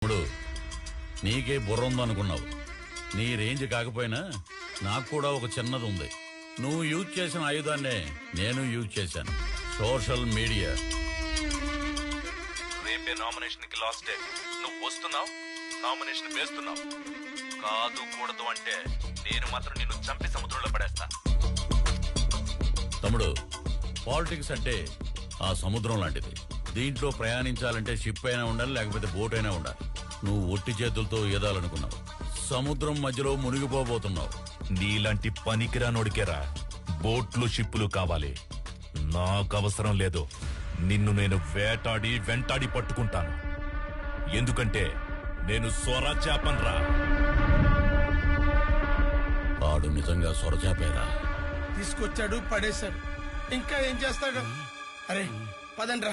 ఇప్పుడు నీకే బుర్ర ఉందనుకున్నావు. నీ రేంజ్ కాకపోయినా నాకు కూడా ఒక చిన్నది ఉంది. నువ్వు యూజ్ చేసిన ఆయుధాన్నే నేను యూజ్ చేశాను, సోషల్ మీడియా. రేపే నామినేషన్ కి లాస్ట్ డే. నువ్వు వస్తున్నావు, నామినేషన్ వేస్తున్నావు. కాదు కూడదు అంటే నేను మాత్రం నిన్ను చంపి సముద్రంలో పడేస్తా. తమ్ముడు, పాలిటిక్స్ అంటే ఆ సముద్రం లాంటిది. దీంట్లో ప్రయాణించాలంటే షిప్ అయినా ఉండాలి, లేకపోతే బోట్ అయినా ఉండాలి. నువ్వు ఒట్టి చేతులతో ఈదాలనుకున్నావు, సముద్రం మధ్యలో మునిగిపోబోతున్నావు. నీలాంటి పనికిరానోడికేరా బోట్లు షిప్పులు కావాలి. నాకు అవసరం లేదు. నిన్ను నేను వేటాడి వెంటాడి పట్టుకుంటాను. ఎందుకంటే నేను సొరచాపన్రా. వాడు నిజంగా సొరచాపేరా. తీసుకొచ్చాడు, పడేశాడు, ఇంకా ఏం చేస్తాడు? అరే పదండ్రా.